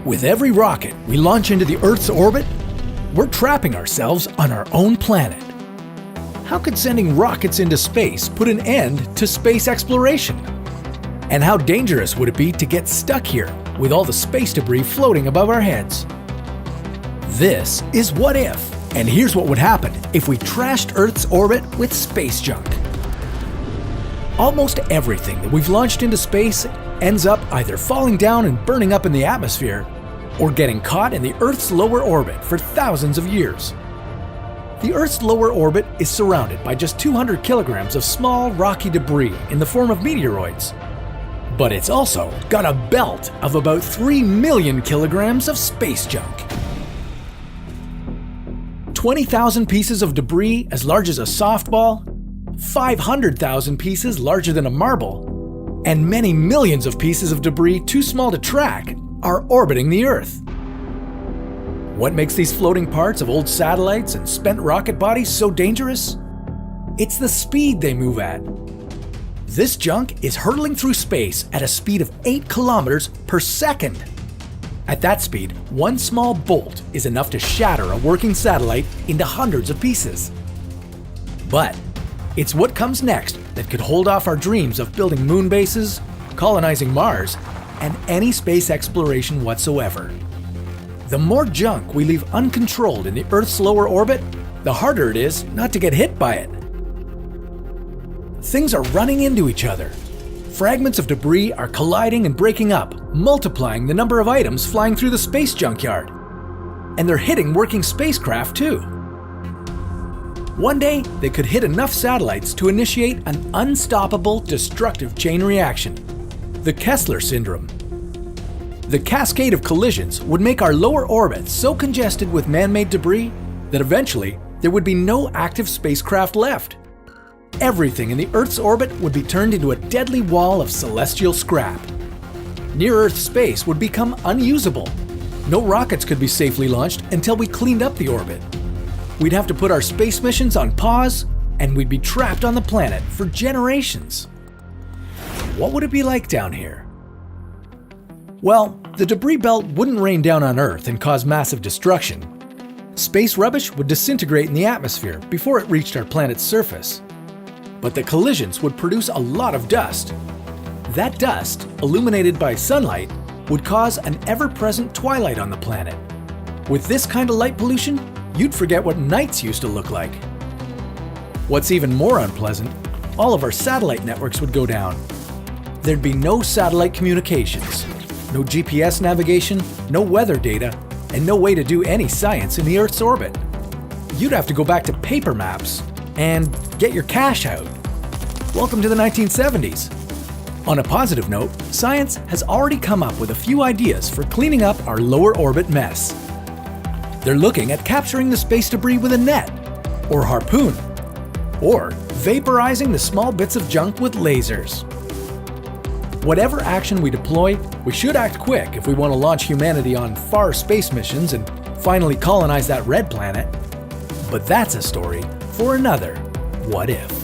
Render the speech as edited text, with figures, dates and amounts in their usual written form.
With every rocket we launch into the Earth's orbit, we're trapping ourselves on our own planet. How could sending rockets into space put an end to space exploration? And how dangerous would it be to get stuck here with all the space debris floating above our heads? This is What If, and here's what would happen if we trashed Earth's orbit with space junk. Almost everything that we've launched into space ends up either falling down and burning up in the atmosphere, or getting caught in the Earth's lower orbit for thousands of years. The Earth's lower orbit is surrounded by just 200 kilograms of small, rocky debris in the form of meteoroids. But it's also got a belt of about 3 million kilograms of space junk. 20,000 pieces of debris as large as a softball, 500,000 pieces larger than a marble, and many millions of pieces of debris too small to track are orbiting the Earth. What makes these floating parts of old satellites and spent rocket bodies so dangerous? It's the speed they move at. This junk is hurtling through space at a speed of 8 kilometers per second. At that speed, one small bolt is enough to shatter a working satellite into hundreds of pieces. But it's what comes next that could hold off our dreams of building moon bases, colonizing Mars, and any space exploration whatsoever. The more junk we leave uncontrolled in the Earth's lower orbit, the harder it is not to get hit by it. Things are running into each other. Fragments of debris are colliding and breaking up, multiplying the number of items flying through the space junkyard. And they're hitting working spacecraft too. One day, they could hit enough satellites to initiate an unstoppable destructive chain reaction, the Kessler syndrome. The cascade of collisions would make our lower orbit so congested with man-made debris that eventually there would be no active spacecraft left. Everything in the Earth's orbit would be turned into a deadly wall of celestial scrap. Near-Earth space would become unusable. No rockets could be safely launched until we cleaned up the orbit. We'd have to put our space missions on pause, and we'd be trapped on the planet for generations. What would it be like down here? Well, the debris belt wouldn't rain down on Earth and cause massive destruction. Space rubbish would disintegrate in the atmosphere before it reached our planet's surface. But the collisions would produce a lot of dust. That dust, illuminated by sunlight, would cause an ever-present twilight on the planet. With this kind of light pollution, you'd forget what nights used to look like. What's even more unpleasant, all of our satellite networks would go down. There'd be no satellite communications, no GPS navigation, no weather data, and no way to do any science in the Earth's orbit. You'd have to go back to paper maps and get your cash out. Welcome to the 1970s. On a positive note, science has already come up with a few ideas for cleaning up our lower orbit mess. They're looking at capturing the space debris with a net, or harpoon, or vaporizing the small bits of junk with lasers. Whatever action we deploy, we should act quick if we want to launch humanity on far space missions and finally colonize that red planet. But that's a story for another What If.